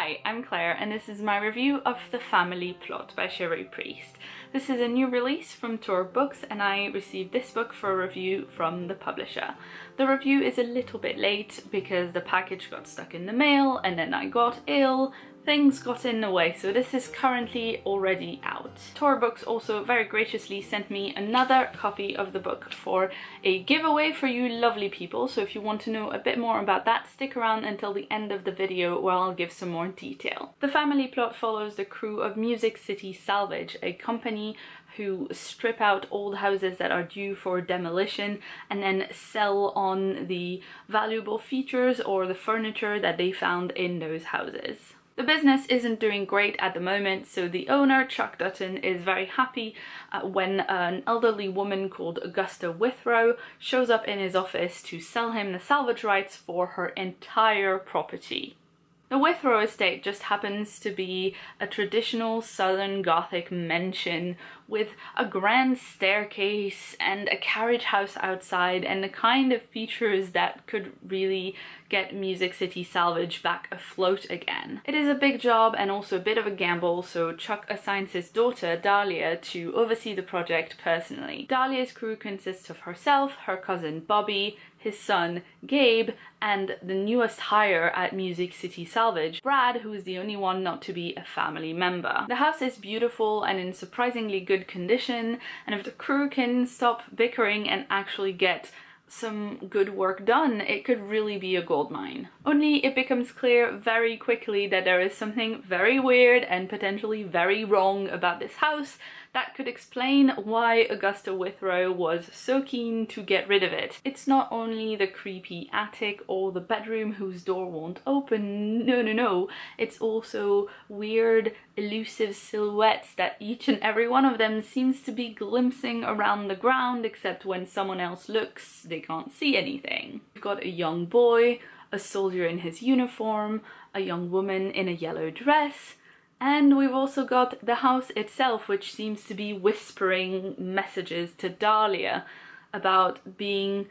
Hi, I'm Claire and this is my review of The Family Plot by Cherie Priest. This is a new release from Tor Books and I received this book for a review from the publisher. The review is a little bit late because the package got stuck in the mail and then I got ill. Things got in the way, so this is currently already out. Tor Books also very graciously sent me another copy of the book for a giveaway for you lovely people, so if you want to know a bit more about that, stick around until the end of the video where I'll give some more detail. The Family Plot follows the crew of Music City Salvage, a company who strip out old houses that are due for demolition and then sell on the valuable features or the furniture that they found in those houses. The business isn't doing great at the moment, so the owner, Chuck Dutton, is very happy when an elderly woman called Augusta Withrow shows up in his office to sell him the salvage rights for her entire property. The Withrow estate just happens to be a traditional Southern Gothic mansion with a grand staircase and a carriage house outside and the kind of features that could really get Music City Salvage back afloat again. It is a big job and also a bit of a gamble, so Chuck assigns his daughter, Dahlia, to oversee the project personally. Dahlia's crew consists of herself, her cousin Bobby, his son Gabe, and the newest hire at Music City Salvage, Brad, who is the only one not to be a family member. The house is beautiful and in surprisingly good condition, and if the crew can stop bickering and actually get some good work done, it could really be a goldmine. Only it becomes clear very quickly that there is something very weird and potentially very wrong about this house that could explain why Augusta Withrow was so keen to get rid of it. It's not only the creepy attic or the bedroom whose door won't open, no, it's also weird, elusive silhouettes that each and every one of them seems to be glimpsing around the ground, except when someone else looks, they can't see anything. We've got a young boy, a soldier in his uniform, a young woman in a yellow dress, and we've also got the house itself, which seems to be whispering messages to Dahlia about being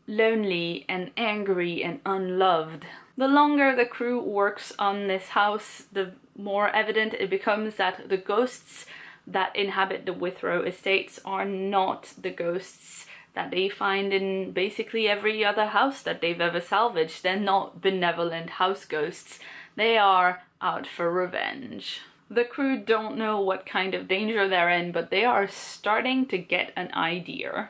lonely and angry and unloved. The longer the crew works on this house, the more evident it becomes that the ghosts that inhabit the Withrow estates are not the ghosts that they find in basically every other house that they've ever salvaged. They're not benevolent house ghosts. They are out for revenge. The crew don't know what kind of danger they're in, but they are starting to get an idea.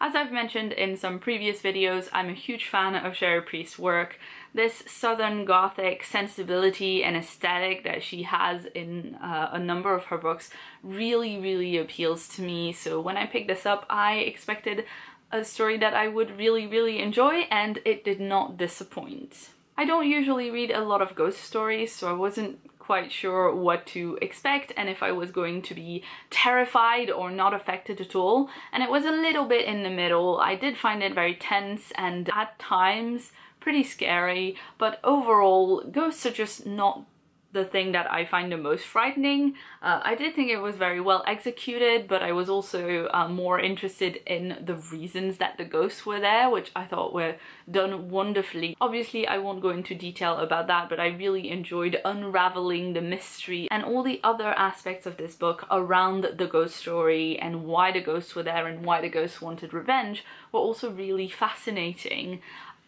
As I've mentioned in some previous videos, I'm a huge fan of Cherie Priest's work. This Southern Gothic sensibility and aesthetic that she has in a number of her books really appeals to me. So when I picked this up, I expected a story that I would really enjoy, and it did not disappoint. I don't usually read a lot of ghost stories, so I wasn't quite sure what to expect and if I was going to be terrified or not affected at all, and it was a little bit in the middle. I did find it very tense and at times pretty scary, but overall ghosts are just not the thing that I find the most frightening. I did think it was very well executed, but I was also more interested in the reasons that the ghosts were there, which I thought were done wonderfully. Obviously, I won't go into detail about that, but I really enjoyed unraveling the mystery and all the other aspects of this book around the ghost story and why the ghosts were there and why the ghosts wanted revenge were also really fascinating.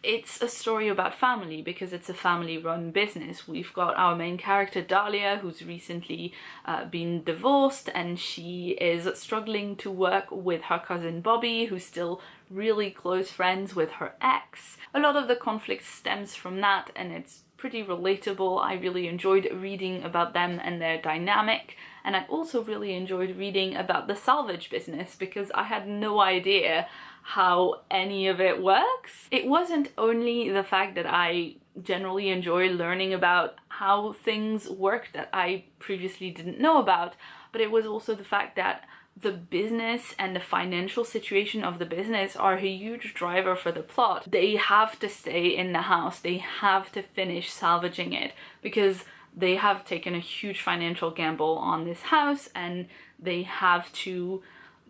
It's a story about family because it's a family-run business. We've got our main character Dahlia, who's recently been divorced, and she is struggling to work with her cousin Bobby, who's still really close friends with her ex. A lot of the conflict stems from that, and it's pretty relatable. I really enjoyed reading about them and their dynamic, and I also really enjoyed reading about the salvage business because I had no idea how any of it works. It wasn't only the fact that I generally enjoy learning about how things work that I previously didn't know about, but it was also the fact that the business and the financial situation of the business are a huge driver for the plot. They have to stay in the house, they have to finish salvaging it because they have taken a huge financial gamble on this house and they have to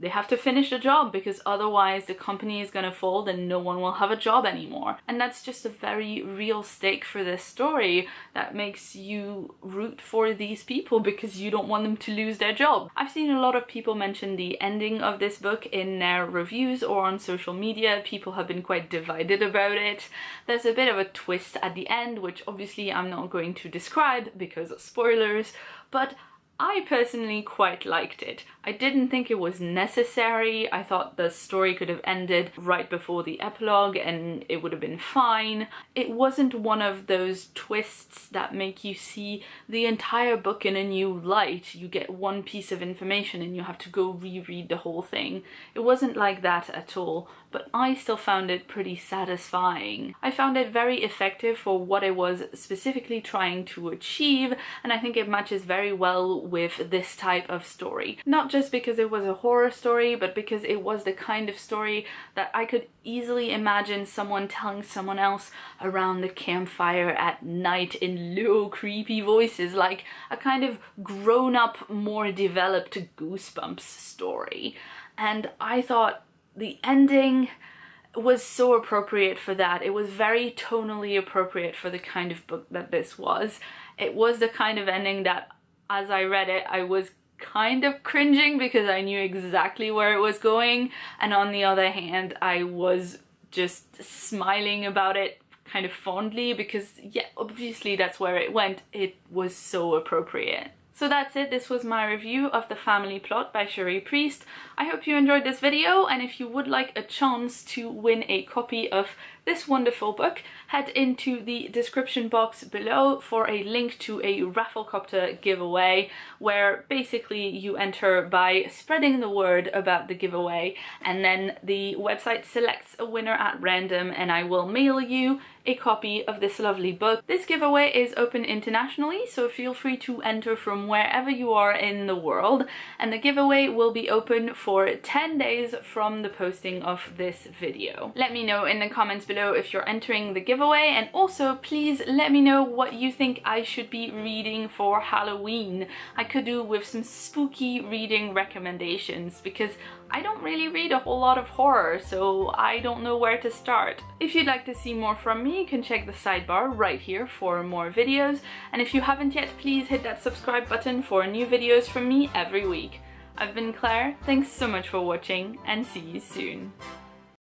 they have to finish the job, because otherwise the company is gonna fold and no one will have a job anymore. And that's just a very real stake for this story that makes you root for these people because you don't want them to lose their job. I've seen a lot of people mention the ending of this book in their reviews or on social media. People have been quite divided about it. There's a bit of a twist at the end, which obviously I'm not going to describe because of spoilers, but I personally quite liked it. I didn't think it was necessary. I thought the story could have ended right before the epilogue and it would have been fine. It wasn't one of those twists that make you see the entire book in a new light. You get one piece of information and you have to go reread the whole thing. It wasn't like that at all, but I still found it pretty satisfying. I found it very effective for what it was specifically trying to achieve, and I think it matches very well with this type of story. Not just because it was a horror story, but because it was the kind of story that I could easily imagine someone telling someone else around the campfire at night in low, creepy voices, like a kind of grown-up, more developed Goosebumps story. And I thought the ending was so appropriate for that. It was very tonally appropriate for the kind of book that this was. It was the kind of ending that, as I read it, I was kind of cringing because I knew exactly where it was going, and on the other hand I was just smiling about it kind of fondly because, yeah, obviously that's where it went. It was so appropriate. So that's it. This was my review of The Family Plot by Cherie Priest. I hope you enjoyed this video, and if you would like a chance to win a copy of this wonderful book, head into the description box below for a link to a Rafflecopter giveaway, where basically you enter by spreading the word about the giveaway, and then the website selects a winner at random and I will mail you a copy of this lovely book. This giveaway is open internationally, so feel free to enter from wherever you are in the world, and the giveaway will be open for 10 days from the posting of this video. Let me know in the comments below if you're entering the giveaway, and also please let me know what you think I should be reading for Halloween. I could do with some spooky reading recommendations because I don't really read a whole lot of horror, so I don't know where to start. If you'd like to see more from me, you can check the sidebar right here for more videos, and if you haven't yet, please hit that subscribe button for new videos from me every week. I've been Claire, thanks so much for watching, and see you soon.